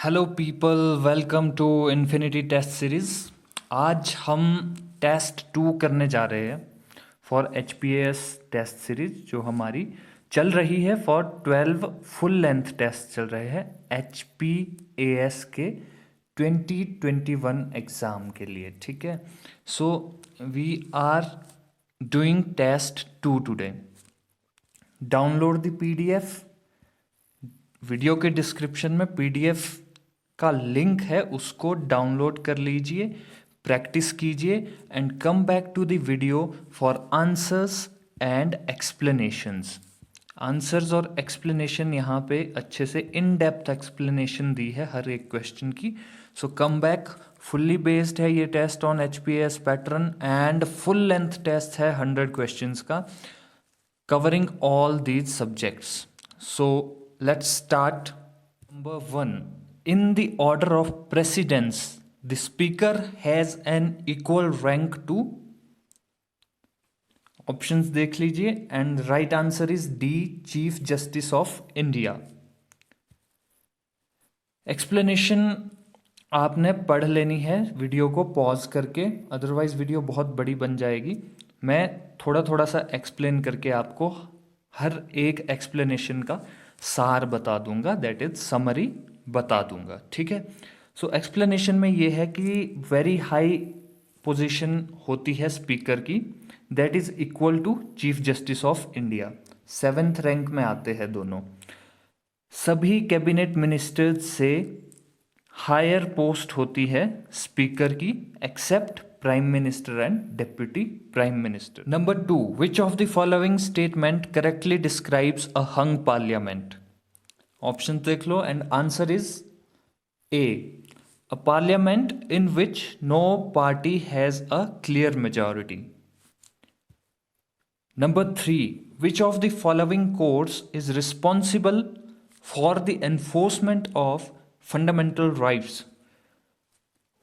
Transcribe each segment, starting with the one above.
Hello people, welcome to Infinity test series. आज हम test 2 करने जा रहे हैं for H P S test series जो हमारी चल रही है फॉर 12 फुल लेंथ टेस्ट चल रहे हैं एच पी ए एस के 2021 एग्ज़ाम के लिए। ठीक है, so we are doing test 2 today. Download the PDF. Video के डिस्क्रिप्शन में पीडीएफ का लिंक है, उसको डाउनलोड कर लीजिए, प्रैक्टिस कीजिए and come back to the video for answers and explanations. Answers और एक्सप्लेनेशन यहाँ पे अच्छे से इन डेप्थ एक्सप्लेनेशन दी है हर एक क्वेश्चन की। So come back. Fully based है ये test on H P S pattern and full length test है 100 क्वेश्चंस का, covering all these subjects. So let's start. Number 1. In the order of precedence, the speaker has an equal rank to. Options देख लीजिए and right answer is D, Chief Justice of India. Explanation आपने पढ़ लेनी है video को pause करके, otherwise video बहुत बड़ी बन जाएगी। मैं थोड़ा थोड़ा सा एक्सप्लेन करके आपको हर एक एक्सप्लेनेशन का सार बता दूंगा, दैट इज समरी बता दूंगा। ठीक है, सो एक्सप्लेनेशन में ये है कि वेरी हाई पोजीशन होती है स्पीकर की, that is equal to chief justice of India. 7th rank में आते हैं दोनों। सभी कैबिनेट मिनिस्टर्स से हायर पोस्ट होती है स्पीकर की, except prime minister and deputy prime minister. Number 2, which of the following statement correctly describes a hung parliament? Option देख लो and answer is A, a parliament in which no party has a clear majority. Number 3, which of the following courts is responsible for the enforcement of fundamental rights?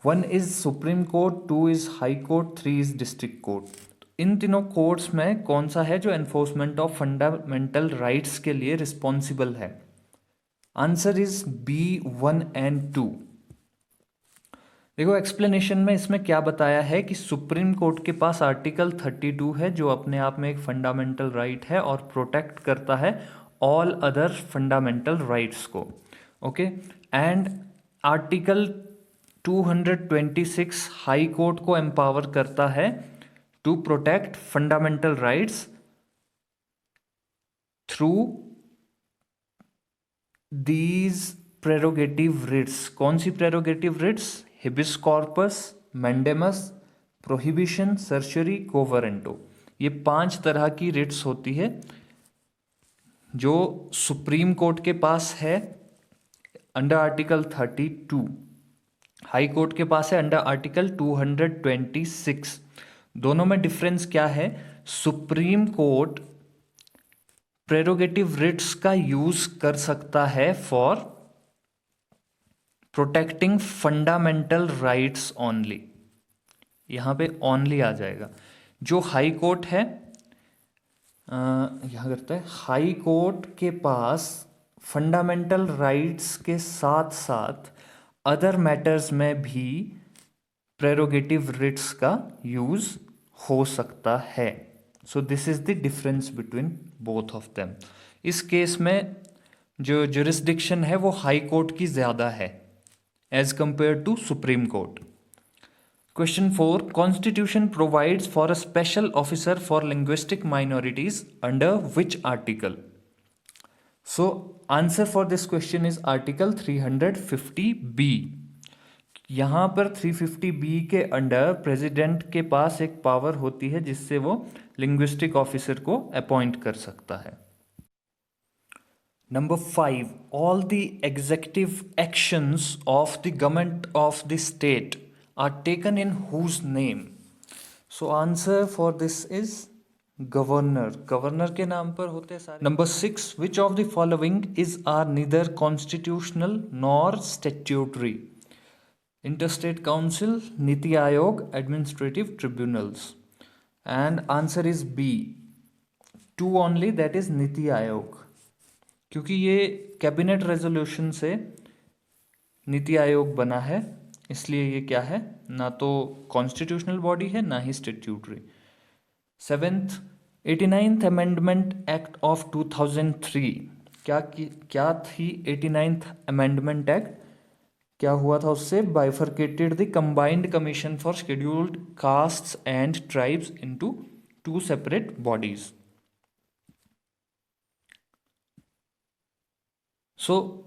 1 is Supreme Court, 2 is High Court, 3 is District Court. इन तीनों courts में कौन सा है जो enforcement of fundamental rights के लिए responsible है? Answer is B, 1 and 2। देखो एक्सप्लेनेशन में इसमें क्या बताया है कि सुप्रीम कोर्ट के पास आर्टिकल 32 है जो अपने आप में एक फंडामेंटल राइट है और प्रोटेक्ट करता है ऑल अदर फंडामेंटल राइट्स को। Okay, and article 226 high court को एम्पावर करता है to protect fundamental rights through these prerogative writs. कौन सी prerogative writs? Habeas corpus, mandamus, prohibition, certiorari, quo warranto. ये 5 तरह की रिट्स होती है जो सुप्रीम कोर्ट के पास है अंडर आर्टिकल 32, हाई कोर्ट के पास है अंडर आर्टिकल 226। दोनों में डिफरेंस क्या है? सुप्रीम कोर्ट प्रेरोगेटिव रिट्स का यूज कर सकता है for protecting fundamental rights only. यहां पे ओनली आ जाएगा। जो हाई कोर्ट है, यहां करता है, हाई कोर्ट के पास फंडामेंटल राइट्स के साथ साथ अदर मैटर्स में भी प्रेरोगेटिव रिट्स का यूज हो सकता है। So this is the difference between both of them. इस केस में जो जुरिस्डिक्शन है वो हाई कोर्ट की ज्यादा है as compare to supreme court. Question 4, constitution provides for a special officer for linguistic minorities under which article? So answer for this question is article 350 B. यहां पर 350 बी के अंडर प्रेसिडेंट के पास एक power होती है जिससे वो लिंग्विस्टिक ऑफिसर को अपॉइंट कर सकता है। Number 5, all the executive actions of the government of the state are taken in whose name? So answer for this is governor. Governor के नाम पर होते हैं सारे। Number 6, which of the following is are neither constitutional nor statutory? Interstate Council, Niti Aayog, Administrative Tribunals. And answer is B, 2 only, that is Niti Aayog, क्योंकि ये cabinet resolution से नीति आयोग बना है, इसलिए ये क्या है, ना तो कॉन्स्टिट्यूशनल बॉडी है ना ही statutory. Seventh, 89th amendment act of 2003, क्या थी 89th अमेंडमेंट एक्ट, क्या हुआ था उससे, bifurcated the combined commission for scheduled castes and tribes into 2 separate bodies. So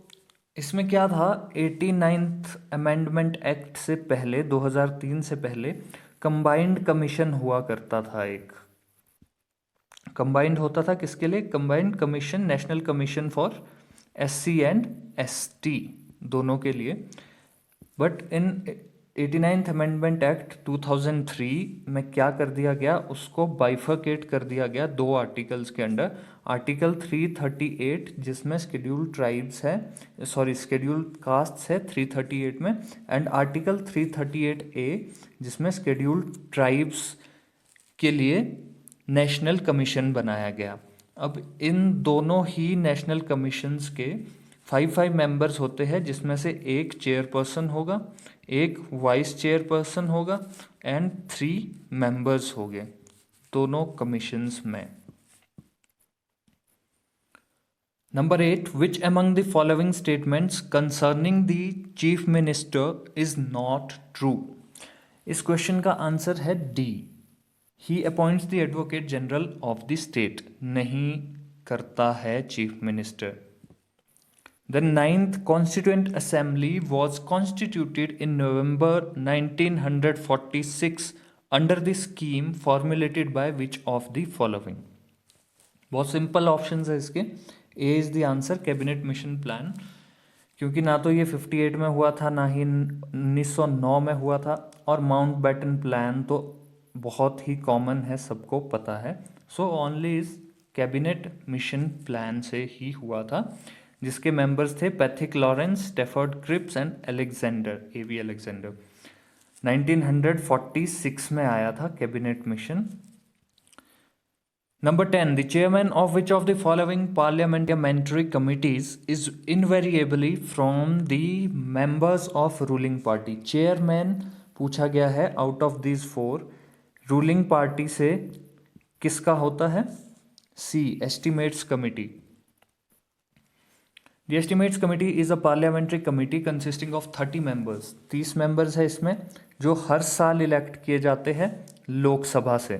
इसमें क्या था, 89th अमेंडमेंट एक्ट से पहले 2003 से पहले कंबाइंड कमीशन हुआ करता था। एक कंबाइंड होता था किसके लिए, combined commission, national commission for SC and ST दोनों के लिए। But in 89th amendment act 2003 में क्या कर दिया गया, उसको बाइफरकेट कर दिया गया 2 आर्टिकल्स के अंडर। आर्टिकल 338 जिसमें शेड्यूल्ड ट्राइब्स है, सॉरी शेड्यूल्ड कास्ट्स है 338 में, एंड आर्टिकल 338A जिसमें शेड्यूल्ड ट्राइब्स के लिए नेशनल कमीशन बनाया गया। अब इन दोनों ही नेशनल कमीशंस के 5 मेंबर्स होते हैं, जिसमें से एक चेयरपर्सन होगा, एक वाइस चेयरपर्सन होगा एंड 3 मेंबर्स होंगे दोनों कमीशंस में। Number 8, which among the following statements concerning the chief minister is not true. इस क्वेश्चन का आंसर है D, he appoints the advocate general of the state, नहीं करता है chief minister. The 9th Constituent Assembly was constituted in November 1946 under the scheme formulated by which of the following? बहुत simple options है इसके। A is the answer, cabinet mission plan, क्योंकि ना तो ये 58 में हुआ था ना ही 1909 में हुआ था, और माउंटबेटन प्लान तो बहुत ही कॉमन है, सबको पता है। सो ओनली इस कैबिनेट मिशन प्लान से ही हुआ था, जिसके मेंबर्स थे Pethick Lawrence, Stafford Cripps and Alexander, A V Alexander. 1946 में आया था cabinet mission. Number 10, the chairman of which of the following parliamentary committees is invariably from the members of ruling party. Chairman पूछा गया है out of these 4, ruling party से किसका होता है, C, estimates committee. The Estimates Committee is a parliamentary committee consisting of 30 members. 30 members है इसमें, जो हर साल इलेक्ट किए जाते हैं लोकसभा से।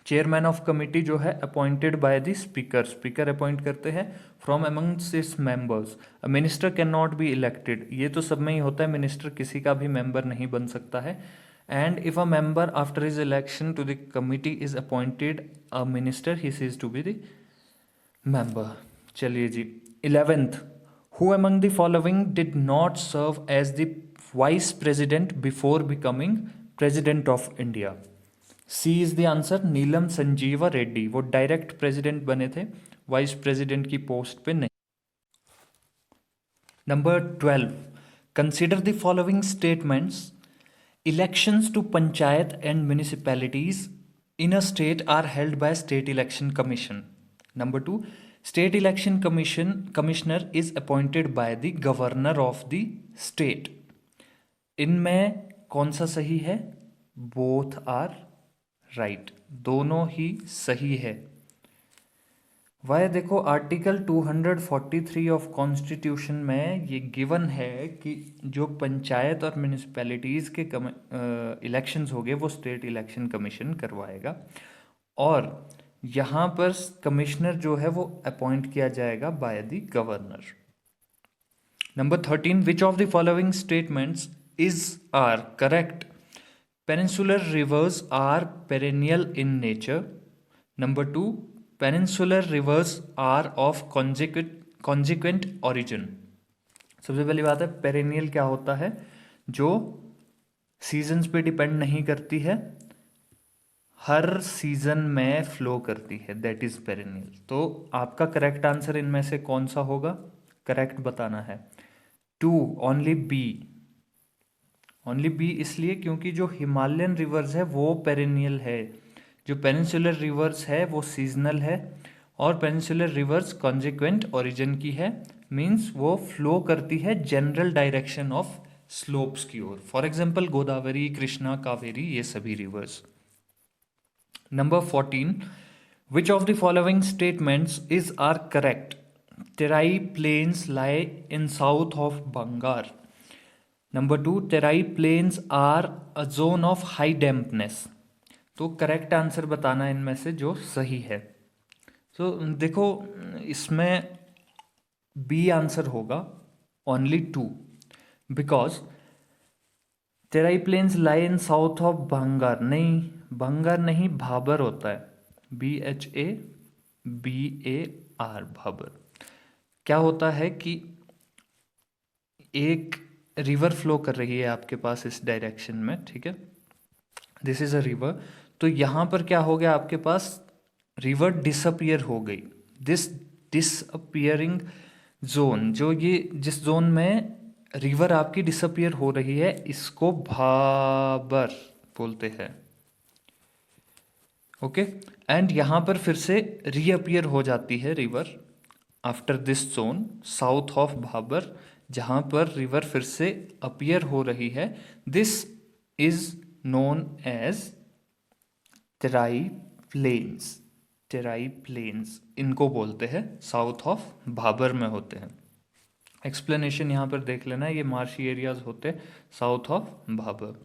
चेयरमैन ऑफ कमिटी जो है appointed by the speaker, speaker appoint करते हैं from amongst its members. A minister can not be elected, ये तो सब में ही होता है, मिनिस्टर किसी का भी मेंबर नहीं बन सकता है। And if a member after his election to the committee is appointed a minister, he ceases to be the member. चलिए जी, 11th, who among the following did not serve as the vice president before becoming president of India. C is the answer, Neelam Sanjiva Reddy, वो direct president बने थे, vice president की post पे नहीं। Number 12, consider the following statements, elections to panchayat and municipalities in a state are held by state election commission. Number 2, state election commissioner is appointed by the governor of the state. इनमें कौन सा सही है, both are right, दोनों ही सही है। वह देखो आर्टिकल 243 ऑफ कॉन्स्टिट्यूशन में ये गिवन है कि जो पंचायत और म्यूनिसिपैलिटीज़ के इलेक्शंस होंगे वो स्टेट इलेक्शन कमीशन करवाएगा, और यहाँ पर कमिश्नर जो है वो अपॉइंट किया जाएगा by the governor. Number 13, which of the following statements is are correct, peninsular rivers are perennial in nature. Number 2, peninsular rivers are of consequent origin. सबसे पहली बात है, पेरेनियल क्या होता है, जो सीजन्स पे डिपेंड नहीं करती है, हर सीजन में फ्लो करती है, दैट इज पेरेनियल। तो आपका करेक्ट आंसर इनमें से कौन सा होगा, करेक्ट बताना है। 2, ओनली बी, ओनली बी इसलिए क्योंकि जो हिमालयन रिवर्स है वो पेरेनियल है, जो पेनिनसुलर रिवर्स है वो सीजनल है, और पेनिनसुलर रिवर्स कॉन्जिक्वेंट ओरिजिन की है, मीन्स वो फ्लो करती है जनरल डायरेक्शन ऑफ स्लोप्स की ओर। फॉर एग्जाम्पल गोदावरी, कृष्णा, कावेरी, ये सभी rivers. Number 14, which of the following statements is are correct? Terai plains lie in south of Bengal. Number 2, Terai plains are a zone of high dampness. तो correct answer बताना इनमें से जो सही है। तो देखो इसमें बी आंसर होगा, only 2, because Terai plains lie in south of bhangar, नहीं भंगार नहीं, भाबर होता है, BHABAR, भाबर। क्या होता है कि एक रिवर फ्लो कर रही है आपके पास इस डायरेक्शन में, ठीक है, दिस इज अ रिवर। तो यहाँ पर क्या हो गया, आपके पास रिवर डिसअपियर हो गई। दिस डिसअपियरिंग जोन, जो ये जिस जोन में रिवर आपकी डिसअपियर हो रही है, इसको भाबर बोलते हैं। ओके, एंड यहाँ पर फिर से रीअपियर हो जाती है river after this zone south of Bhabar, जहाँ पर रिवर फिर से अपियर हो रही है। This is known as Terai plains. Terai plains इनको बोलते हैं, साउथ ऑफ भाबर में होते हैं। एक्सप्लेनेशन यहाँ पर देख लेना, ये मार्शी एरियाज होते हैं south of Bhabar.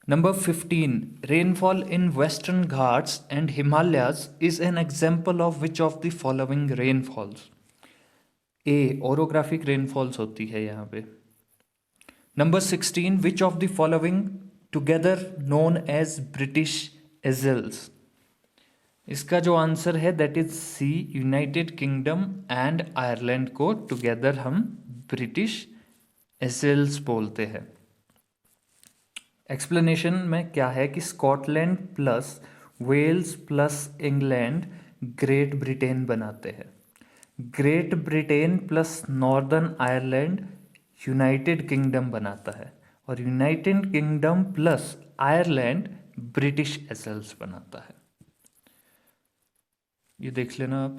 Number 15, rainfall in Western Ghats and Himalayas is an example of which of the following rainfalls? A, orographic rainfalls होती है यहाँ पे। Number 16, which of the following together known as British Isles? इसका जो answer है that is C, United Kingdom and Ireland को together हम British Isles बोलते हैं। एक्सप्लेनेशन में क्या है कि Scotland plus Wales plus England great Britain बनाते हैं। Great Britain plus Northern Ireland United Kingdom बनाता है, और United Kingdom plus Ireland British Isles बनाता है। ये देख लेना आप।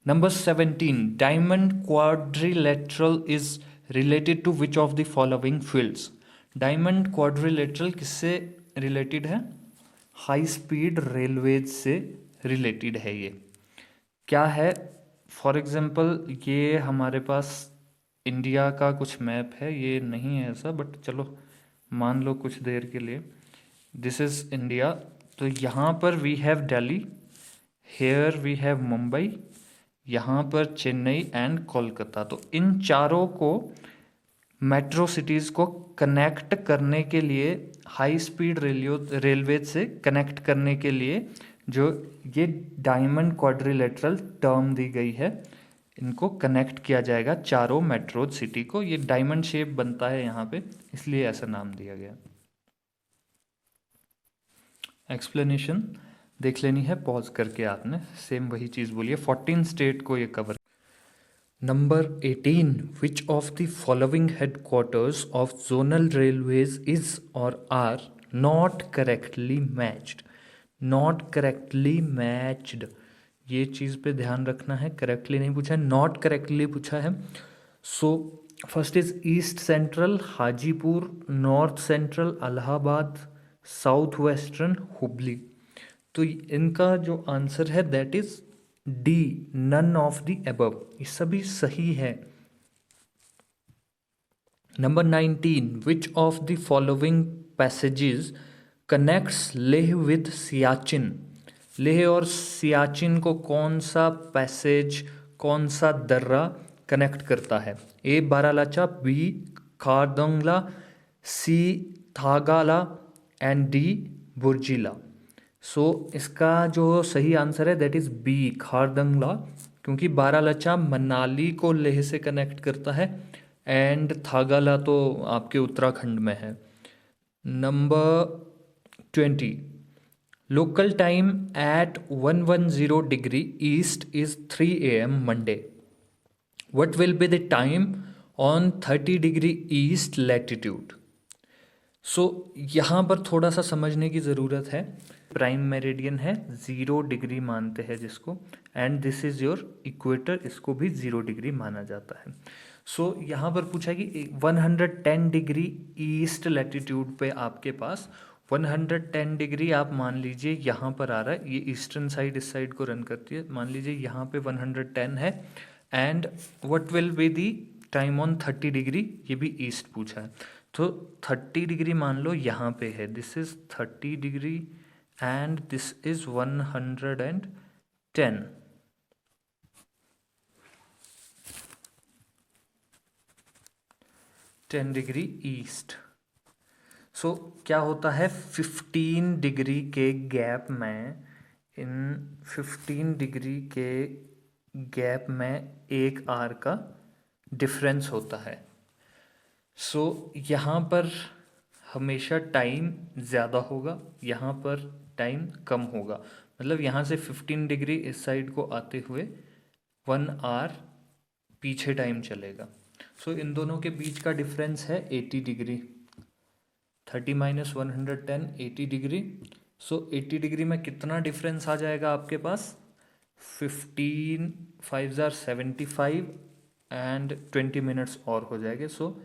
Number 17, diamond quadrilateral is related to which of the following fields? Diamond quadrilateral किससे रिलेटेड है? हाई स्पीड रेलवेज से रिलेटेड है। ये क्या है? फॉर एग्जांपल ये हमारे पास इंडिया का कुछ मैप है, ये नहीं है ऐसा, बट चलो मान लो कुछ देर के लिए, दिस इज इंडिया। तो यहाँ पर we have Delhi, here we have Mumbai, यहाँ पर चेन्नई एंड कोलकाता। तो इन चारों को मेट्रो सिटीज़ को कनेक्ट करने के लिए, हाई स्पीड रेलवे से कनेक्ट करने के लिए जो ये डायमंड क्वाड्रिलेटरल टर्म दी गई है, इनको कनेक्ट किया जाएगा चारों मेट्रो सिटी को। ये डायमंड शेप बनता है यहाँ पे, इसलिए ऐसा नाम दिया गया। एक्सप्लेनेशन देख लेनी है पॉज करके, आपने सेम वही चीज़ बोली है। 14 स्टेट को ये cover. Number 18, which of the following headquarters of zonal railways is और are not correctly matched? Not correctly matched, ये चीज़ पे ध्यान रखना है। करेक्टली नहीं पूछा है, नॉट करेक्टली पूछा है। So first is east central Hajipur, north central Allahabad, south western Hubli. तो इनका जो आंसर है that is D, none of the above, ये सभी सही है। Number 19, which of the following passages connects Leh with Siachen? Leh और सियाचिन को कौन सा पैसेज, कौन सा दर्रा कनेक्ट करता है? A, Baralacha, B, Khardungla, C, Thagala and D, Burzila. So इसका जो सही आंसर है दैट इज बी, खारदंगला, क्योंकि बारालाचा मनाली को लेह से कनेक्ट करता है एंड थागाला तो आपके उत्तराखंड में है। Number 20, local time at 110 degree east is 3 AM Monday. What will be the time on 30 degree east latitude? So यहाँ पर थोड़ा सा समझने की ज़रूरत है। प्राइम मेरिडियन है 0 डिग्री मानते हैं जिसको, and this is your equator, इसको भी 0 डिग्री माना जाता है। सो यहाँ पर पूछा है कि 110 डिग्री ईस्ट लैटिट्यूड पे आपके पास 110 डिग्री आप मान लीजिए यहाँ पर आ रहा है, ये ईस्टर्न साइड इस साइड को रन करती है, मान लीजिए यहाँ पे 110 है, and what will be the time on 30 degree, ये भी ईस्ट पूछा है, तो 30 डिग्री मान लो यहाँ पे है, this is 30 degree and this is 110 10 degree east. So क्या होता है 15 डिग्री के गैप में, इन 15 डिग्री के गैप में 1 आवर का डिफरेंस होता है। सो यहाँ पर हमेशा टाइम ज़्यादा होगा, यहाँ पर टाइम कम होगा, मतलब यहाँ से 15 डिग्री इस साइड को आते हुए 1 आवर पीछे टाइम चलेगा। सो इन दोनों के बीच का डिफरेंस है 80 डिग्री, 30 माइनस 110 80 डिग्री। सो 80 डिग्री में कितना डिफरेंस आ जाएगा आपके पास, 15 5 75 एंड 20 मिनट्स और हो जाएंगे। सो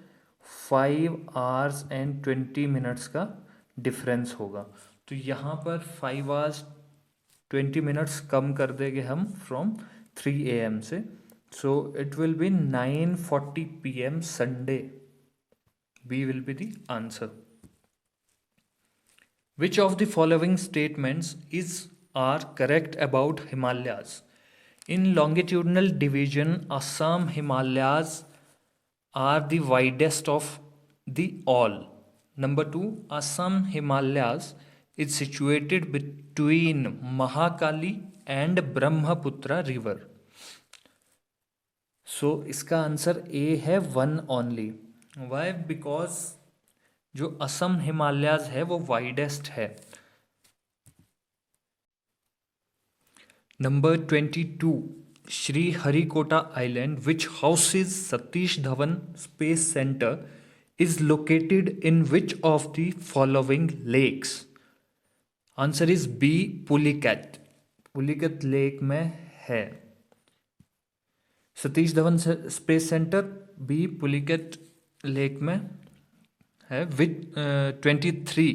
5 आवर्स एंड 20 मिनट्स का डिफरेंस होगा। तो यहाँ पर 5 आवर्स 20 मिनट्स कम कर देंगे हम फ्रॉम 3 AM से, so it will be 9:40 PM Sunday. B will be the answer. Which of the following statements are correct about Himalayas? In longitudinal division, Assam Himalayas are the widest of the all. Number 2, Assam Himalayas is situated between Mahakali and Brahmaputra river. So इसका answer A है 1 only. Why? Because जो असम हिमालयाज है वो widest है। Number 22, Sriharikota island which houses Satish Dhawan space centre is located in which of the following lakes? Answer is B, Pulicat. Pulicat lake में है Satish Dhawan space centre, B Pulicat lake में है। 23,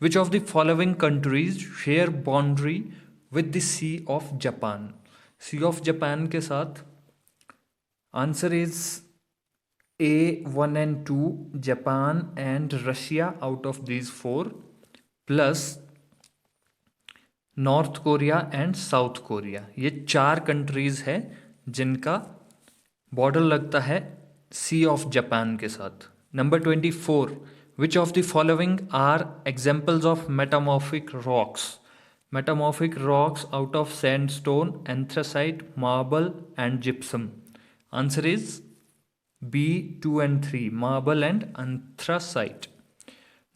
which of the following countries share boundary with the sea of Japan? Sea of Japan के साथ answer is A 1 and 2, Japan and Russia out of these 4, plus north Korea and south Korea. ये 4 countries है जिनका border लगता है सी of Japan के साथ। Number 24, which of the following are examples of metamorphic rocks? Metamorphic rocks out of sandstone, anthracite, marble and gypsum. Answer is B 2 and 3, marble and anthracite.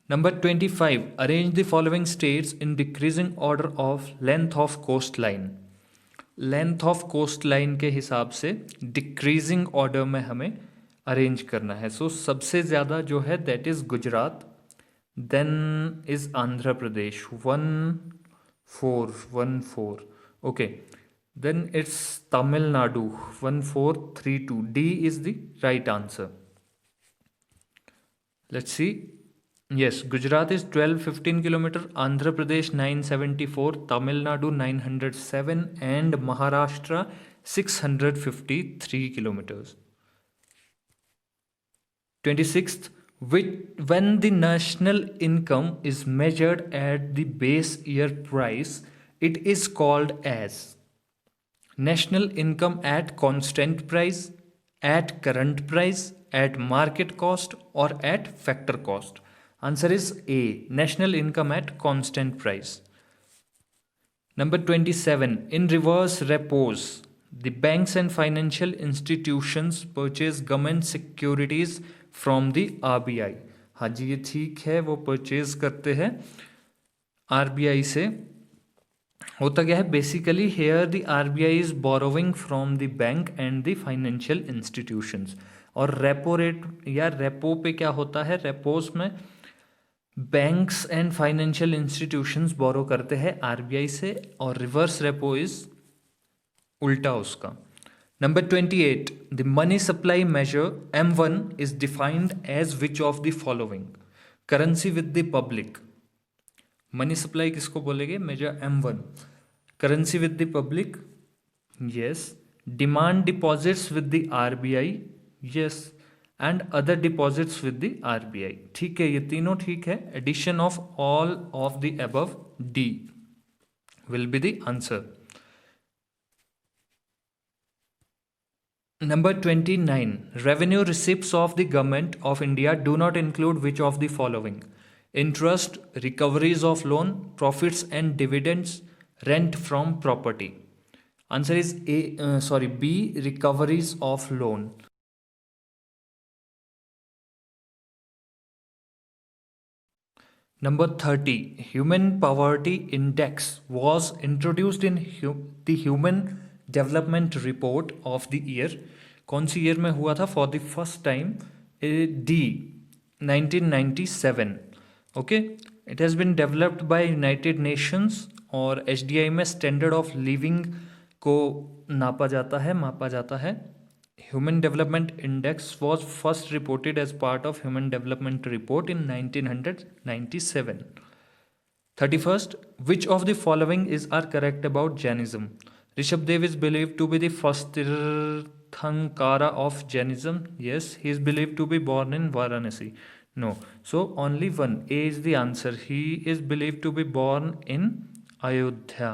Number 25, arrange the following states in decreasing order of length of coastline. Length of coastline के हिसाब से decreasing order में हमें arrange करना है। सो सबसे ज़्यादा जो है that is Gujarat, then is Andhra Pradesh 1414, okay, then it's Tamil Nadu 1432। D is the right answer. Let's see, yes, Gujarat is 1215 kilometre, Andhra Pradesh 974, Tamil Nadu 907 and Maharashtra 653 kilometres. 26th, when the national income is measured at the base year price, it is called as national income at constant price, at current price, at market cost or at factor cost. Answer is A, national income at constant price. Number 27, in reverse repos, the banks and financial institutions purchase government securities from the RBI। हाँ जी, ये ठीक है, वो purchase करते हैं RBI से। होता क्या है basically, here the RBI is borrowing from the bank and the financial institutions. और रेपो रेट या रेपो पे क्या होता है, रेपोस में banks and financial institutions borrow करते हैं आरबीआई से, और रिवर्स रेपो इज उल्टा उसका। Number 28, the money supply measure M1 is defined as which of the following? Currency with the public. Money supply किसको बोलेंगे? Measure M1। Currency with the public, yes. Demand deposits with the RBI, yes. And other deposits with the RBI. ठीक है, ये तीनों ठीक है। Addition of all of the above, D will be the answer. Number 29, revenue receipts of the government of India do not include which of the following? Interest, recoveries of loan, profits and dividends, rent from property. Answer is B, recoveries of loan. Number 30, Human Poverty Index was introduced in the Human Development Report of the year. कौन सी year में हुआ था? For the first time, D 1997। Okay, it has been developed by United Nations, और HDI में standard of living को मापा जाता है। Human Development Index was first reported as part of Human Development Report in 1997. 31st, which of the following are correct about Jainism? Rishabdev is believed to be the first Tirthankara of Jainism. Yes, he is believed to be born in Varanasi. No, so only one. A is the answer. He is believed to be born in Ayodhya.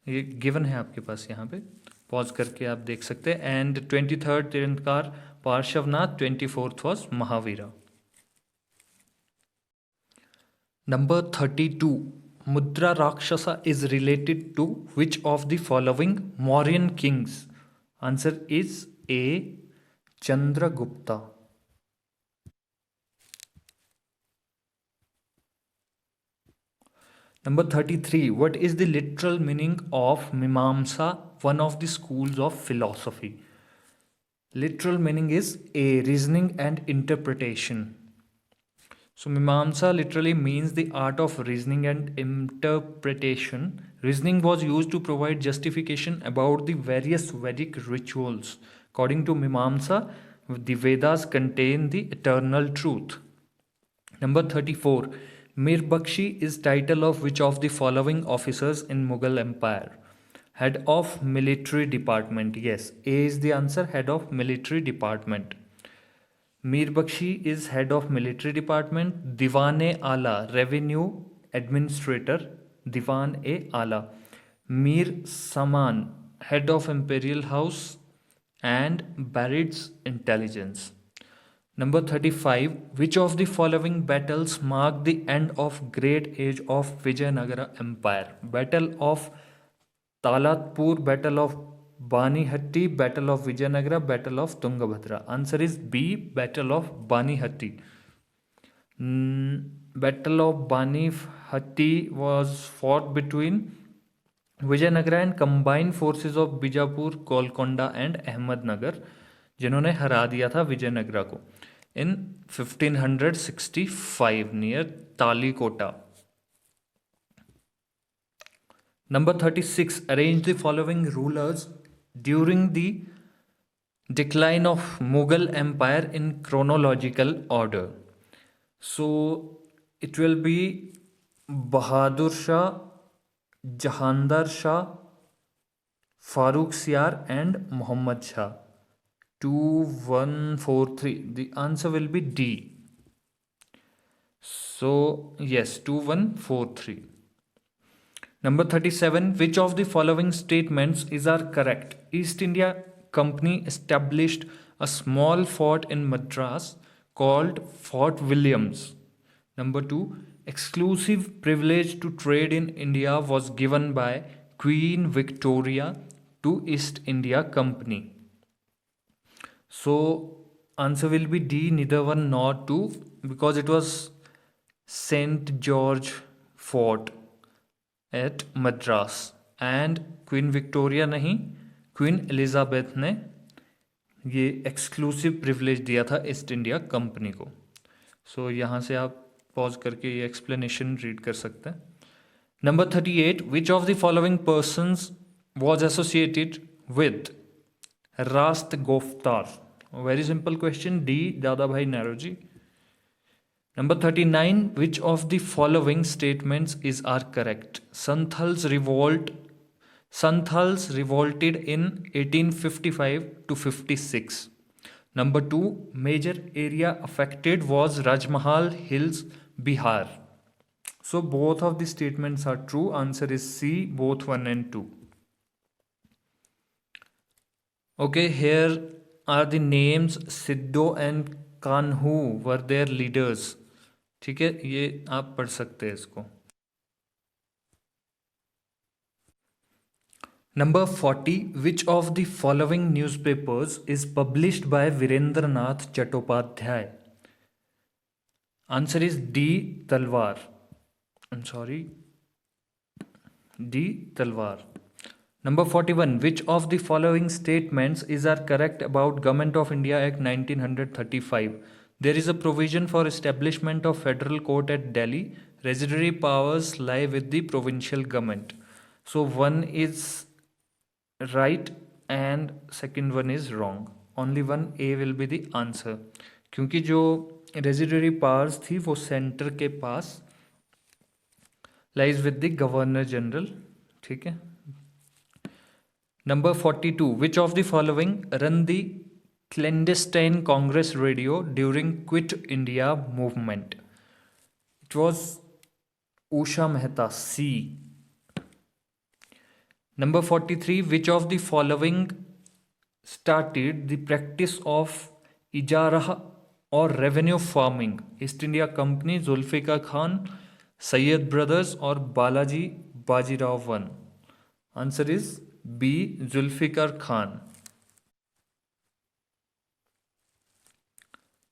ये given है आपके पास, यहाँ पे pause करके आप देख सकते हैं। एंड 23rd तीर्थंकर Parshvanath, 24th was Mahavira. Number 32, Mudra Rakshasa is related to which of the following Mauryan kings? Answer is A, Chandragupta. Number 33, what is the literal meaning of Mimamsa, one of the schools of philosophy? Literal meaning is A, reasoning and interpretation. So Mimamsa literally means the art of reasoning and interpretation. Reasoning was used to provide justification about the various Vedic rituals. According to Mimamsa, the Vedas contain the eternal truth. Number 34, Mir Bakshi is title of which of the following officers in Mughal Empire? Head of Military Department. Yes, A is the answer, Head of Military Department. Mir Bakshi is Head of Military Department. Diwan-e-Ala, Revenue Administrator, Diwan-e-Ala. Mir Saman, Head of Imperial House and Burieds Intelligence. Number 35, which of the following battles marked the end of great age of Vijayanagara Empire? Battle of Talatpur, Battle of Banihatti, Battle of Vijayanagara, Battle of Tungabhadra. Answer is B, Battle of Banihatti. Battle of Banihatti was fought between Vijayanagara and combined forces of Bijapur, Golconda and Ahmednagar, जिन्होंने हरा दिया था विजयनगरा को in 1565 near Talikota. Number 36, arrange the following rulers during the decline of Mughal Empire in chronological order. So it will be Bahadur Shah, Jahandar Shah, Farooq Siyar and Muhammad Shah. 2, 1, 4, 3. The answer will be D. So yes, 2, 1, 4, 3. Number 37, which of the following statements are correct? East India Company established a small fort in Madras called Fort Williams. Number 2, exclusive privilege to trade in India was given by Queen Victoria to East India Company. So answer will be D, neither one nor two, because it was St. George Fort at Madras and Queen Victoria नहीं, Queen Elizabeth ने ये exclusive privilege दिया था east India company को। सो यहाँ से आप pause करके ये एक्सप्लेनेशन रीड कर सकते हैं. Number 38, which of the following persons was associated with Rast Goftar? Very simple question. D. Dadabhai Naroji. Number 39, which of the following statements are correct? Santhals revolted in 1855 to 56. Number 2, major area affected was Rajmahal Hills, Bihar. So both of the statements are true. Answer is C, both 1 and 2. Okay, here are the names. Siddho and Kanhu were their leaders. ठीक है, ये आप पढ़ सकते हैं इसको. Number 40, which of the following newspapers is published by Virendranath Chattopadhyay? Answer is D, Talwar. I'm sorry, D, Talwar. Number 41, which of the following statements are correct about Government of India Act 1935? There is a provision for establishment of federal court at Delhi. Residuary powers lie with the provincial government. So one is right and second one is wrong. Only one A will be the answer. क्योंकि जो residuary powers थी वो centre के पास lies with the governor general. ठीक है. Number 42, which of the following run the clandestine Congress radio during Quit India movement? It was Usha Mehta, C. Number 43, which of the following started the practice of Ijarah or revenue farming? East India Company, Zulfikar Khan, Sayyid Brothers or Balaji Bajirao I? Answer is B, Zulfikar Khan.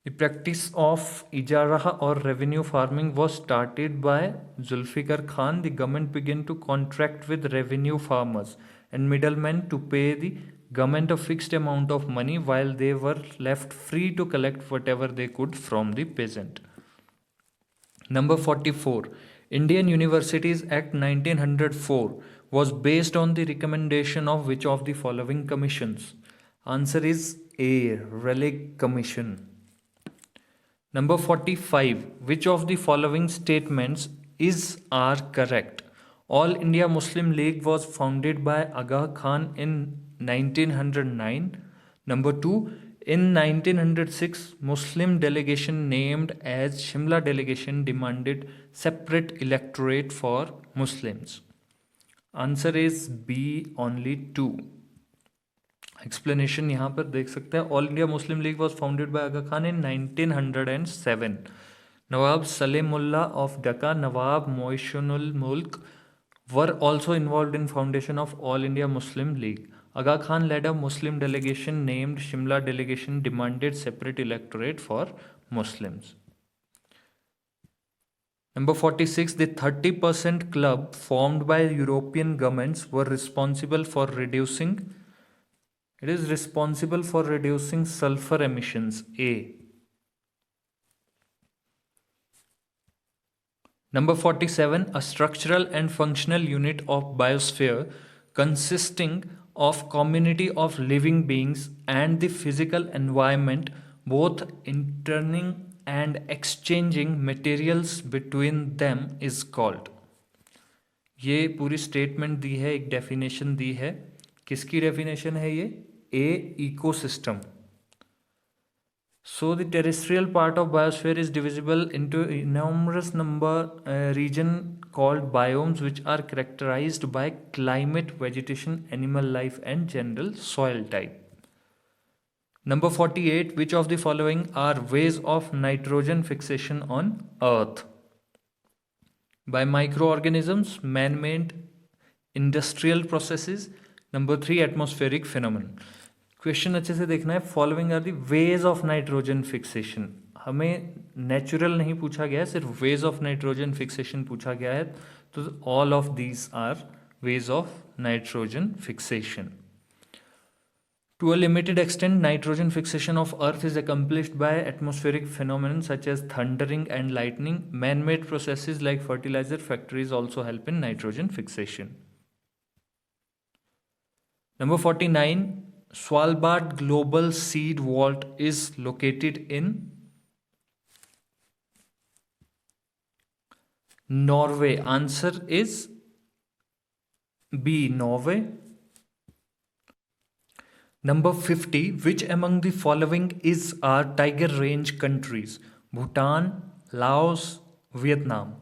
The practice of Ijarah or revenue farming was started by Zulfikar Khan. The government began to contract with revenue farmers and middlemen to pay the government a fixed amount of money while they were left free to collect whatever they could from the peasant. Number 44, Indian Universities Act 1904 was based on the recommendation of which of the following commissions? Answer is A, Raleigh Commission. Number 45, which of the following statements are correct? All India Muslim League was founded by Aga Khan in 1909. Number 2, in 1906, Muslim delegation named as Shimla delegation demanded separate electorate for Muslims. Answer is B, only 2. Explanation यहाँ पर देख सकते हैं. All India Muslim League was founded by Aga Khan in 1907. Nawab Salimullah of Dhaka, Nawab Moishanul Mulk were also involved in foundation of All India Muslim League. Aga Khan led a Muslim delegation named Shimla delegation demanded separate electorate for Muslims. Number 46, the 30% club formed by European governments were responsible for reducing. It is responsible for reducing sulfur emissions. A. Number 47, a structural and functional unit of biosphere consisting of community of living beings and the physical environment, both interning and exchanging materials between them is called. ये पूरी statement दी है, एक definition दी है. किसकी definition है ये? A, ecosystem. So the terrestrial part of biosphere is divisible into enormous number region called biomes, which are characterized by climate, vegetation, animal life and general soil type. Number 48, which of the following are ways of nitrogen fixation on earth? By microorganisms, man-made industrial processes. Number 3, atmospheric phenomenon. Question अच्छे से देखना है. Following are the ways of nitrogen fixation. हमें natural नहीं पूछा गया है, सिर्फ वेज ऑफ नाइट्रोजन फिक्सेशन पूछा गया है. तो all of these are ways of nitrogen fixation. To a limited extent, nitrogen fixation of Earth is accomplished by atmospheric phenomena such as thundering and lightning. Man-made processes like fertilizer factories also help in nitrogen fixation. Number 49, Svalbard Global Seed Vault is located in Norway. Answer is B, Norway. Number 50, which among the following is our tiger range countries? Bhutan, Laos, Vietnam.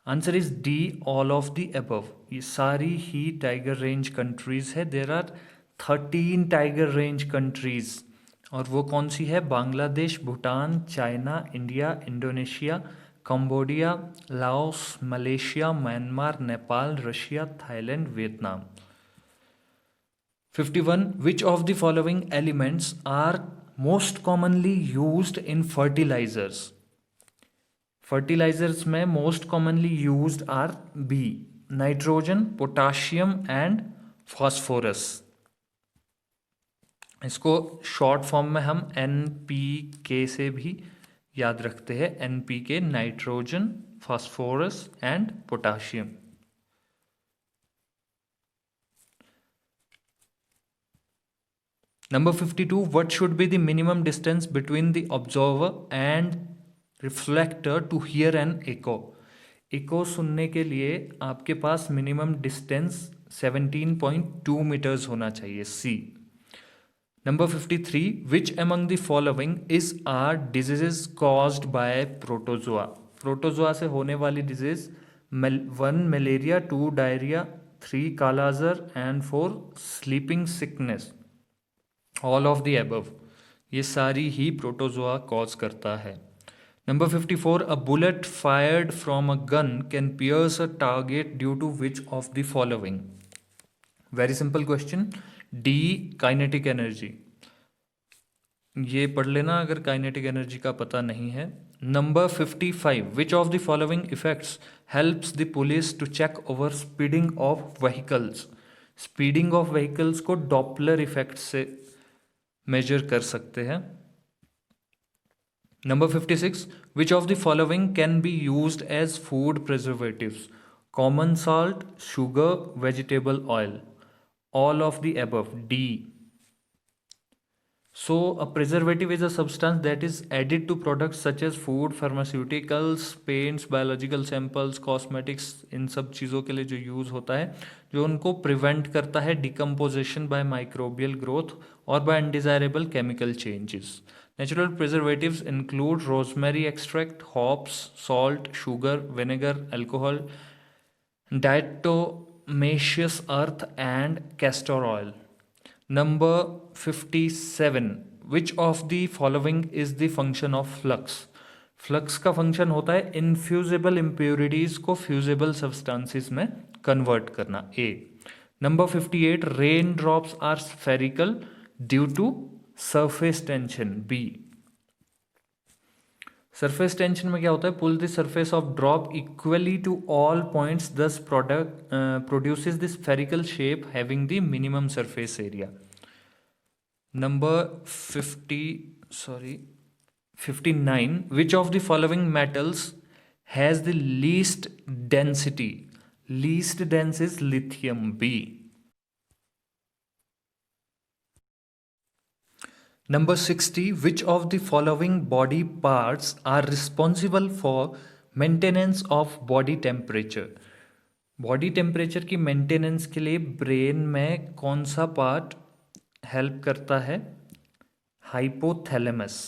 Answer is D, all of the above. ये सारी ही tiger range countries है. There are 13 tiger range countries. और वो कौन सी है? Bangladesh, Bhutan, China, India, Indonesia, Cambodia, Laos, Malaysia, Myanmar, Nepal, Russia, Thailand, Vietnam. 51, which of the following elements are most commonly used in fertilizers? Fertilizers में most commonly used are B, nitrogen, potassium and phosphorus. इसको short form में हम NPK से भी याद रखते हैं. NPK, nitrogen, phosphorus and potassium. Number 52, what should be the minimum distance between the observer and reflector to hear an echo? Echo सुनने के लिए आपके पास मिनिमम डिस्टेंस 17.2 मीटर्स होना चाहिए. C. Number 53, which among the following is are diseases caused by protozoa? Protozoa से होने वाली disease 1 malaria, 2 diarrhoea, 3 kala-azar and 4 sleeping sickness. All of the above. ये सारी ही प्रोटोजोआ कॉज करता है. Number 54, a bullet fired from a gun can pierce a target due to which of the following? Very simple question. D, kinetic energy. ये पढ़ लेना अगर kinetic energy का पता नहीं है. Number 55, which of the following effects helps the police to check over speeding of vehicles? Speeding of vehicles को Doppler effect से मेजर कर सकते हैं. Number 56, which of the following can be used as food preservatives? Common salt, sugar, vegetable oil. All of the above. D. So a preservative is a substance that is added to products such as food, pharmaceuticals, paints, biological samples, cosmetics. इन सब चीज़ों के लिए जो use होता है, जो उनको prevent करता है डिकम्पोजिशन बाय माइक्रोबियल ग्रोथ और by undesirable chemical changes. Natural preservatives include rosemary extract, hops, salt, sugar, vinegar, alcohol, diatomaceous earth and castor oil. Number 57, which of the following is the function of flux? Flux का function होता है infusible impurities को fusible substances में convert करना. A. Number 58, rain drops are spherical due to surface tension. B. Surface tension में क्या होता है? Pull the surface of drop equally to all points, thus produces the spherical shape having the minimum surface area. Number 59, which of the following metals has the least density? Least dense is lithium. B. Number 60, which of the following body parts are responsible for maintenance of body temperature? Body temperature की maintenance के लिए brain में कौन सा part help करता है? Hypothalamus.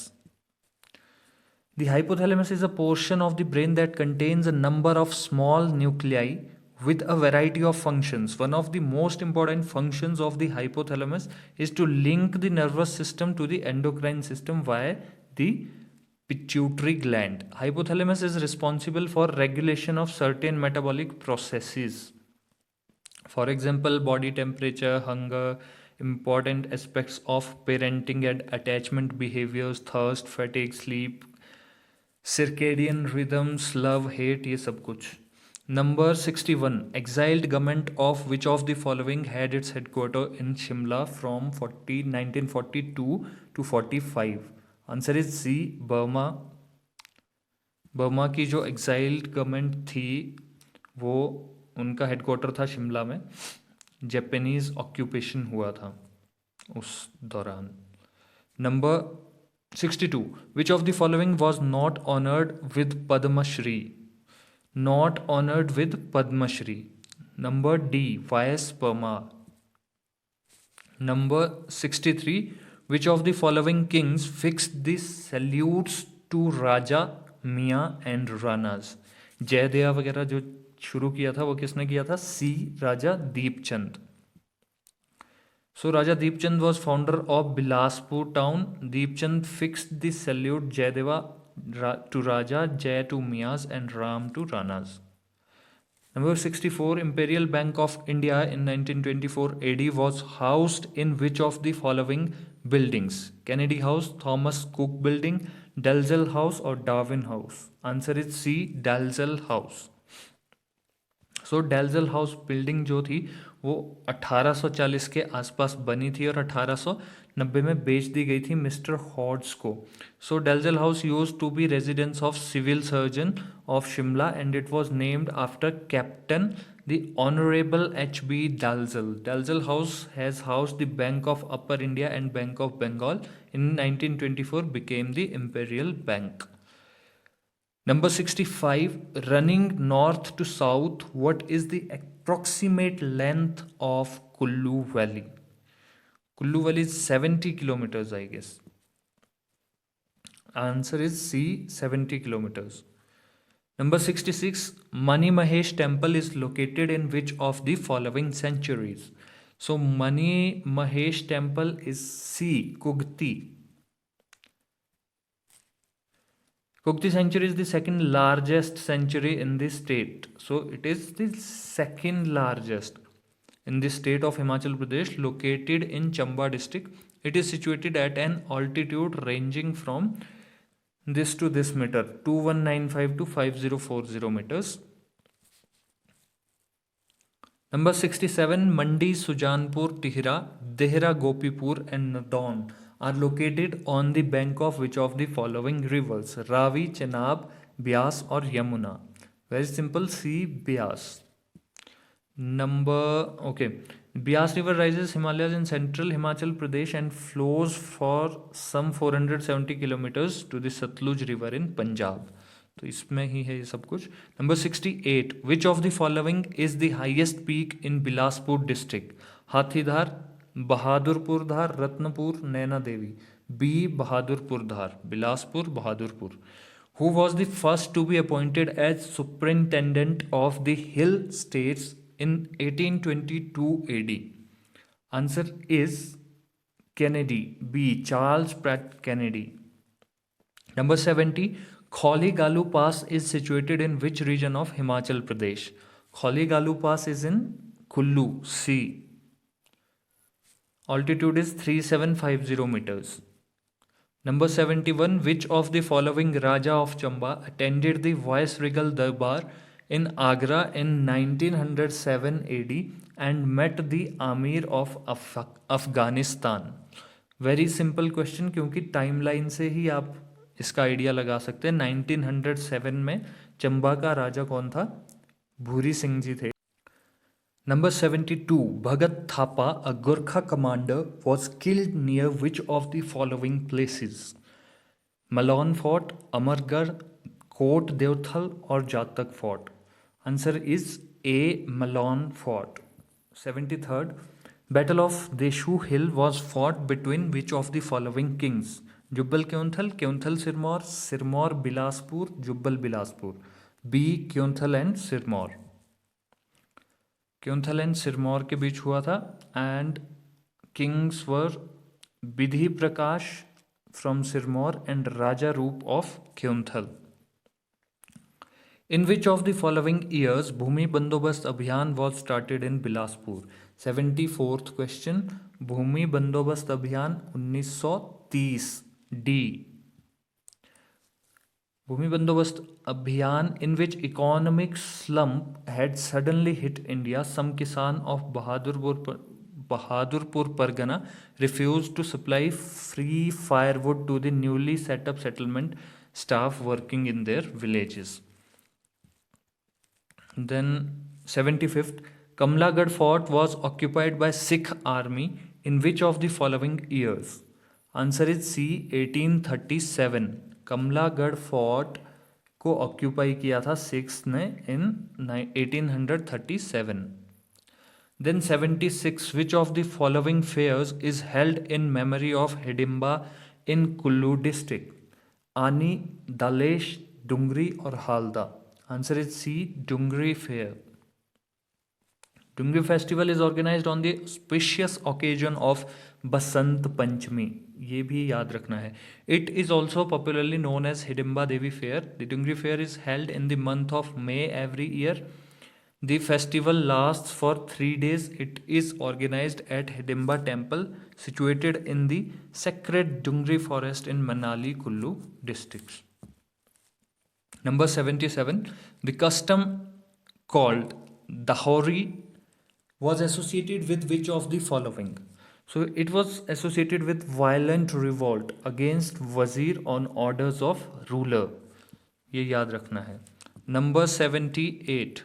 The hypothalamus is a portion of the brain that contains a number of small nuclei with a variety of functions. One of the most important functions of the hypothalamus is to link the nervous system to the endocrine system via the pituitary gland. Hypothalamus is responsible for regulation of certain metabolic processes. For example, body temperature, hunger, important aspects of parenting and attachment behaviors, thirst, fatigue, sleep, circadian rhythms, love, hate, ये सब कुछ. Number 61. Exiled government of which of the following had its headquarter in Shimla from 1942 to 45? Answer is C, Burma. Burma की जो exiled government थी वो उनका headquarter था शिमला में। जापानीज ऑक्यूपेशन हुआ था उस दौरान। Number 62. Which of the following was not honored with Padma Shri? Not honored with Padma Shri. Number D. Y.S. Parmar. Number 63. Which of the following kings fixed the salutes to Raja, Mian and Ranas? Jaidev वगैरह जो शुरू किया था वो किसने किया था? C, Raja Deepchand. So Raja Deepchand was founder of Bilaspur town. Deepchand fixed the salute Jayadeva to Raja, Jay to Mias and Ram to Ranas. Number 64. Imperial Bank of India in 1924 AD was housed in which of the following buildings? Kennedy House, Thomas Cook Building, Dalzell House or Darwin House? Answer is C, Dalzell House. So Dalzell house building जो थी वो 1840 के आसपास बनी थी और 1890 में बेच दी गई थी मिस्टर हॉड्स को। So Dalzell house used to be residence of civil surgeon of Shimla and it was named after captain the honourable H.B. Dalzell. Dalzell House has housed the Bank of Upper India and Bank of Bengal. In 1924 became the Imperial Bank. Number 65. Running north to south, what is the approximate length of Kullu Valley? Kullu Valley is 70 kilometers, I guess. Answer is C, 70 kilometers. Number 66. Mani Mahesh temple is located in which of the following centuries? So Mani Mahesh temple is C, Kugti. Kugti sanctuary is the second largest sanctuary in the state. So it is the second largest in the state of Himachal Pradesh, located in Chamba district. It is situated at an altitude ranging from this to this meter, 2195 to 5040 meters. Number 67. Mandi, Sujanpur, Tihra, Dehra, Gopipur and Nadaun are located on the bank of which of the following rivers? Ravi, Chenab, Beas or Yamuna? Very simple, C, Beas. Beas river rises Himalayas in central Himachal Pradesh and flows for some 470 kilometers to the Satluj river in Punjab. तो इसमें ही है ये सब कुछ। Number 68. Which of the following is the highest peak in Bilaspur district? Hathidhar, Bahadurpur Dhar, Ratnapur, Naina Devi? B, Bahadurpur Dhar. Bilaspur, Bahadurpur. Who was the first to be appointed as superintendent of the hill states in 1822 AD? Answer is Kennedy, B, Charles Pratt Kennedy. Number 70. Kholi Galu Pass is situated in which region of Himachal Pradesh? Kholi Galu Pass is in Kullu, C. Altitude is 3750 meters. Number 71. Which of the following Raja of Chamba attended the Viceregal Darbar in Agra in 1907 AD and met the Amir of Afghanistan? Very simple question, क्योंकि timeline से ही आप इसका idea लगा सकते हैं। 1907 में चंबा का राजा कौन था? भूरी सिंह जी थे। Number 72. Bhagat Thapa, a Gurkha commander, was killed near which of the following places? Malon Fort, Amargarh, Kot Deothal or Jatak Fort? Answer is A, Malon Fort. 73rd. Battle of Deshu Hill was fought between which of the following kings? Jubbal Kyonthal, Kyonthal Sirmaur, Sirmaur Bilaspur, Jubbal Bilaspur? B, Kyonthal and Sirmaur. Kyonthal and Sirmaur के बीच हुआ था and kings were Bidhi Prakash from Sirmaur and Raja Roop of Kyonthal. In which of the following years Bhumi Bandobast Abhiyan was started in Bilaspur? 74th question. Bhumi Bandobast Abhiyan 1930. D. भूमि बंदोबस्त अभियान in which economic slump had suddenly hit India, some Kisan of Bahadurpur Pargana refused to supply free firewood to the newly set up settlement staff working in their villages. Then 75th, Kamlagarh fort was occupied by Sikh army in which of the following years? Answer is C, 1837. Kamalagarh fort को occupy किया था six ने इन 1837. Then 76, which of the following fairs is held in memory of Hidimba in Kullu district? Ani, Dalesh, Dungri or Halda? Answer is C, Dungri fair. Dungri festival is organized on the auspicious occasion of Basant Panchami. ये भी याद रखना है. It is also popularly known as Hidimba Devi Fair. The Dungri fair is held in the month of May every year. The festival lasts for 3 days. It is organized at Hidimba temple situated in the sacred Dungri forest in Manali, Kullu districts. Number 77. The custom called Dahori was associated with which of the following? So it was associated with violent revolt against Wazir on orders of ruler. ये याद रखना है. Number 78.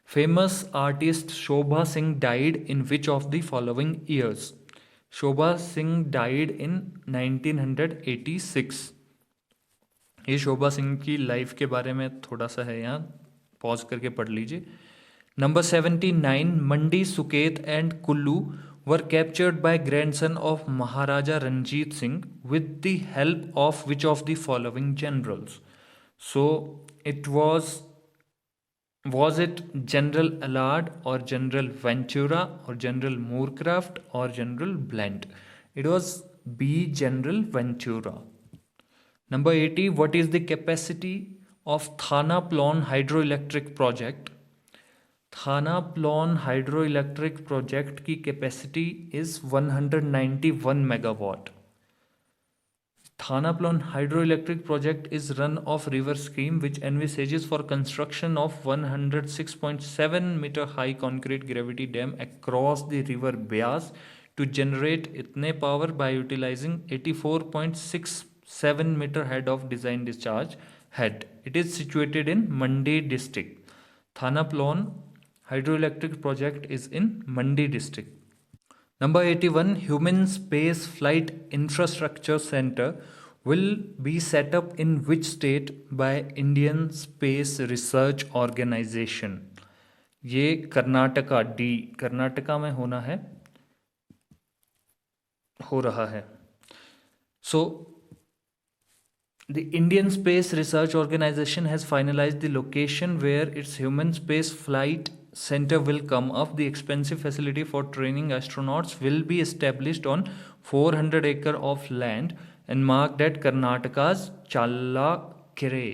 Famous artist Shobha Singh died in which of the following years? Shobha Singh died in 1986. ये शोभा सिंह की life के बारे में थोड़ा सा है, यहाँ पॉज करके पढ़ लीजिए. Number 79. Mandi, Suket and Kullu were captured by grandson of Maharaja Ranjit Singh with the help of which of the following generals? So it was it General Allard or General Ventura or General Moorcraft or General Blunt? It was B, General Ventura. Number 80. What is the capacity of Thana Plon hydroelectric project? थाना plane hydroelectric project की capacity is 191 megawatt. थाना plane hydroelectric project is run of river scheme which envisages for construction of 106.7 meter high concrete gravity dam across the river Beas to generate इतने power by utilizing 84.67 meter head of design discharge head. It is situated in Mandi district. Thana Plon hydroelectric project is in Mandi district. Number 81. Human Space Flight Infrastructure Center will be set up in which state by Indian Space Research Organization? ये Karnataka, D Karnataka में हो रहा है. So the Indian Space Research Organization has finalized the location where its Human Space Flight Center will come up. The expensive facility for training astronauts will be established on 400 acre of land and marked at Karnataka's Chalakkere.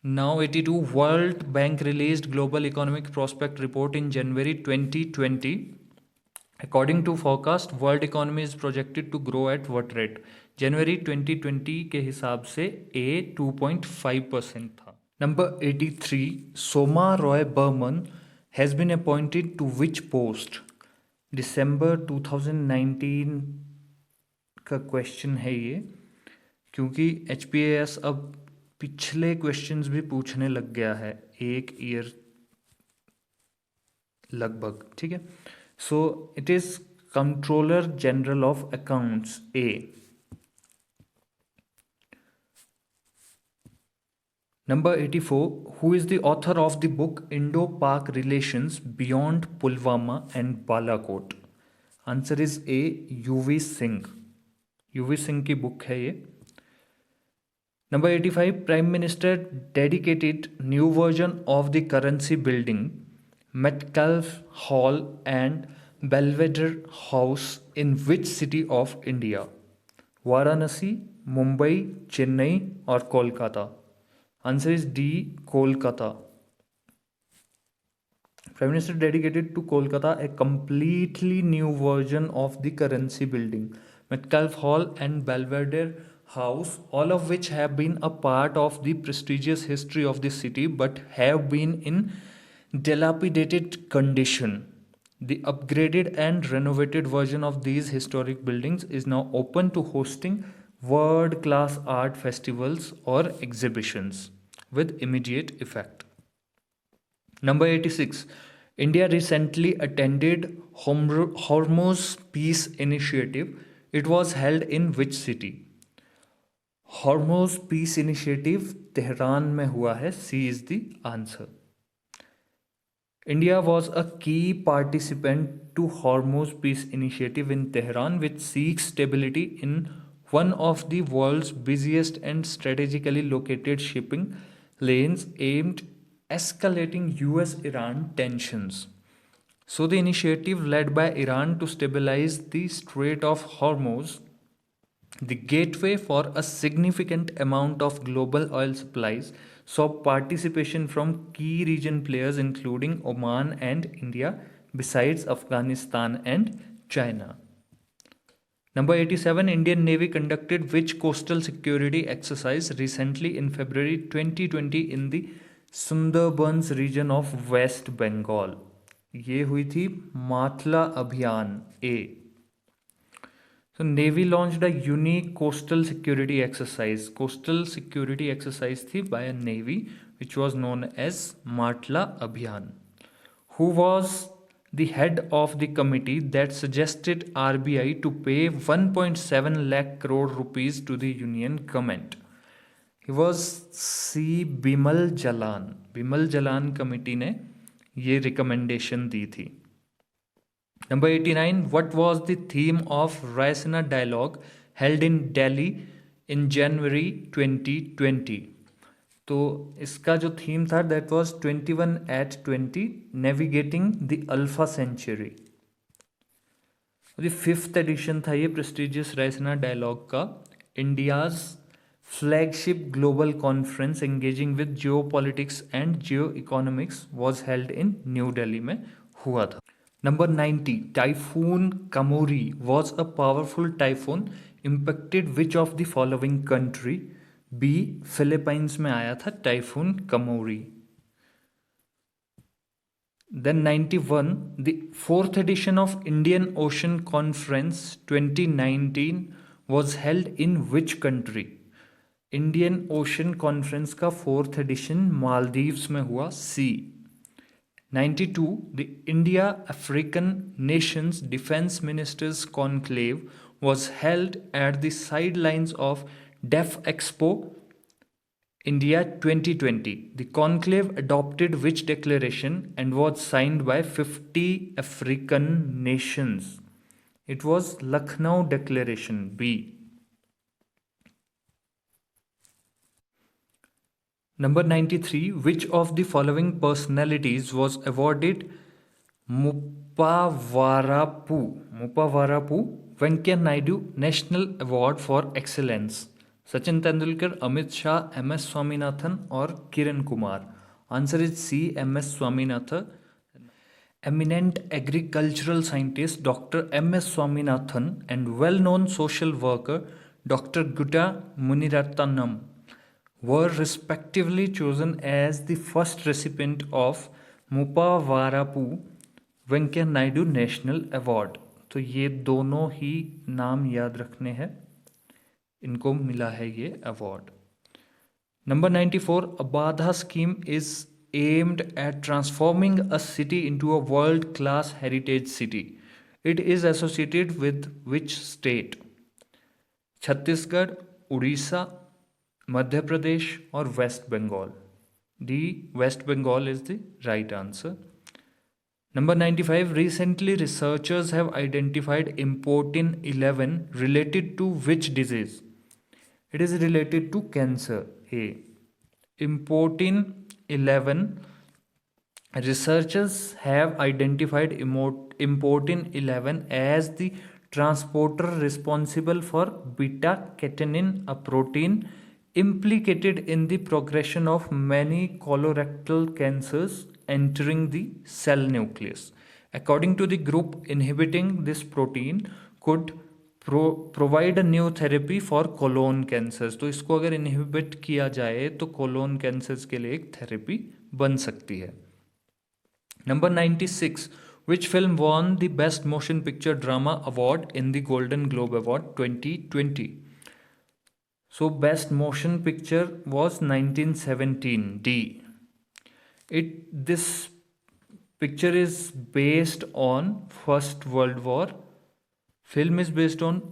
Now 82. World Bank released Global Economic Prospect Report in January 2020. According to forecast, world economy is projected to grow at what rate? जनवरी 2020 के हिसाब से A 2.5% था. Number 83. Soma Roy Burman has been appointed to which post? December 2019 का question है ये, क्योंकि HPAS अब पिछले क्वेश्चंस भी पूछने लग गया है, एक ईयर लगभग. ठीक है. So it is controller general of accounts A. Number 84. Who is the author of the book Indo-Pak Relations Beyond Pulwama and Balakot? Answer is A, UV Singh. UV Singh की बुक है ये. Number 85. Prime Minister dedicated new version of the currency building, Metcalfe Hall and Belvedere House in which city of India? Varanasi, Mumbai, Chennai or Kolkata? Answer is D, Kolkata. Prime Minister dedicated to Kolkata a completely new version of the currency building, Metcalfe Hall and Belvedere house, all of which have been a part of the prestigious history of the city but have been in dilapidated condition. The upgraded and renovated version of these historic buildings is now open to hosting world class art festivals or exhibitions with immediate effect. Number 86. India recently attended Hormuz Peace Initiative. It was held in which city? Hormuz Peace Initiative Tehran में हुआ है. C is the answer. India was a key participant to Hormuz Peace Initiative in Tehran, which seeks stability in one of the world's busiest and strategically located shipping lanes aimed escalating US-Iran tensions. So the initiative led by Iran to stabilize the Strait of Hormuz, the gateway for a significant amount of global oil supplies, saw participation from key region players including Oman and India, besides Afghanistan and China. Number 87. Indian Navy conducted which coastal security exercise recently in February 2020 in the Sundarbans region of West Bengal? ये हुई थी मातला अभियान A. So Navy launched a unique coastal security exercise. Coastal security exercise थी by a Navy which was known as Matla Abhiyan. Who was the head of the committee that suggested RBI to pay 1.7 lakh crore rupees to the union government? He was C. Bimal Jalan. Bimal Jalan committee ने ये recommendation दी थी. Number 89. What was the theme of Raisina Dialogue held in Delhi in January 2020? तो इसका जो theme था that was 21 at 20 Navigating the Alpha Century. The 5th edition था ये prestigious Raisina Dialogue का. India's flagship global conference engaging with geopolitics and geoeconomics was held in New Delhi में हुआ था. Number 90. Typhoon Kamori was a powerful typhoon impacted which of the following country? B. Philippines में आया था Typhoon Kamori. Then 91. The 4th edition of Indian Ocean Conference 2019 was held in which country? Indian Ocean Conference का 4th edition Maldives में हुआ. C. 92. The India African Nations Defence Ministers Conclave was held at the sidelines of DEF Expo India 2020. The conclave adopted which declaration and was signed by 50 African nations? It was Lucknow Declaration. B. Number 93. Which of the following personalities was awarded Mupavarapu Venkaiah Naidu National Award for Excellence? Sachin Tendulkar, Amit Shah, MS Swaminathan or Kiran Kumar? Answer is C. MS Swaminathan. Eminent agricultural scientist Dr. MS Swaminathan and well-known social worker Dr. Gutta Muniratnam were respectively chosen as the first recipient of Mupavarapu Venkaiah Naidu National Award. तो ये दोनों ही नाम याद रखने हैं, इनको मिला है ये award. Number 94. Abadha scheme is aimed at transforming a city into a world-class heritage city. It is associated with which state? Chhattisgarh, Odisha, Madhya Pradesh or West Bengal? The West Bengal is the right answer. Number 95. Recently, researchers have identified Importin 11 related to which disease? It is related to cancer. A. Importin 11. Researchers have identified Importin 11 as the transporter responsible for beta-catenin, a protein implicated in the progression of many colorectal cancers entering the cell nucleus. According to the group, inhibiting this protein could provide a new therapy for colon cancers. तो इसको अगर inhibit किया जाए तो colon cancers के लिए एक therapy बन सकती है। Number 96, which film won the Best Motion Picture Drama Award in the Golden Globe Award 2020? So Best Motion Picture was 1917, D. This picture is based on First World War. Film is based on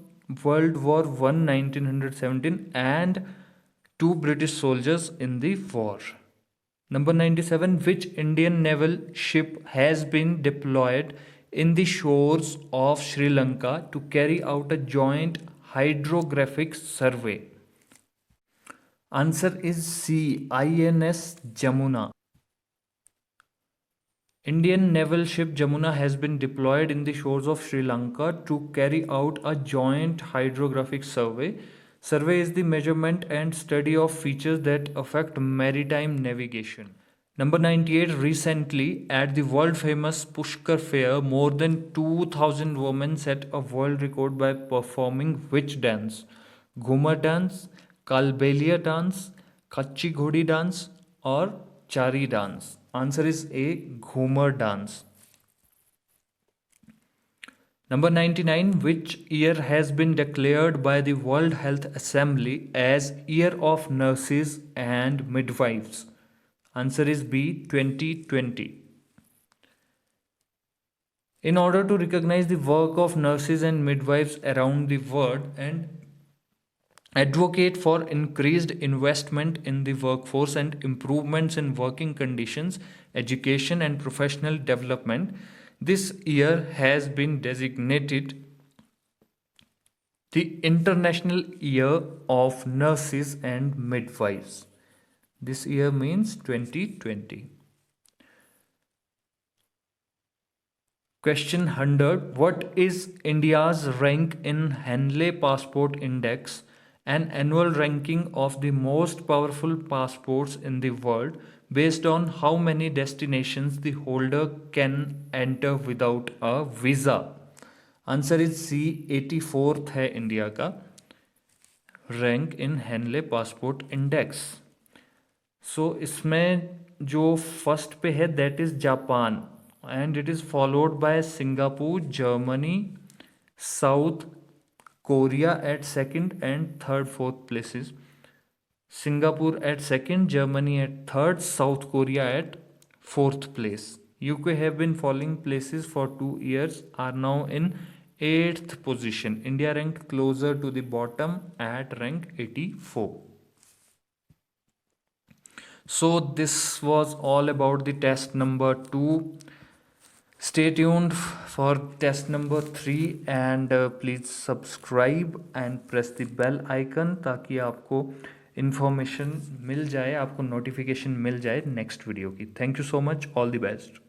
World War One 1917 and two British soldiers in the war. Number 97, which Indian naval ship has been deployed in the shores of Sri Lanka to carry out a joint hydrographic survey? Answer is C, INS Jamuna. Indian naval ship Jamuna has been deployed in the shores of Sri Lanka to carry out a joint hydrographic survey. Survey is the measurement and study of features that affect maritime navigation. Number 98, recently at the world famous Pushkar Fair, more than 2000 women set a world record by performing which dance? Ghumar dance, Kalbelia dance, Kachi Ghodi dance, or Chari dance? Answer is A, Ghumar dance. Number 99, which year has been declared by the World Health Assembly as Year of Nurses and Midwives? Answer is B, 2020. In order to recognize the work of nurses and midwives around the world and advocate for increased investment in the workforce and improvements in working conditions, education, and professional development, this year has been designated the International Year of Nurses and Midwives. This year means 2020. Question 100. What is India's rank in Henley Passport Index, an annual ranking of the most powerful passports in the world based on how many destinations the holder can enter without a visa? Answer is C, 84th है India का rank in Henley passport index. So इसमें जो first पे है that is Japan and it is followed by Singapore, Germany, South Korea at second and third fourth places. Singapore at second, Germany at third, South Korea at fourth place. UK have been falling places for 2 years, are now in 8th position. India ranked closer to the bottom at rank 84. So this was all about the test number 2. Stay tuned for test number 3 and please subscribe and press the bell icon ताकि आपको information मिल जाए, आपको notification मिल जाए next video की। Thank you so much, all the best.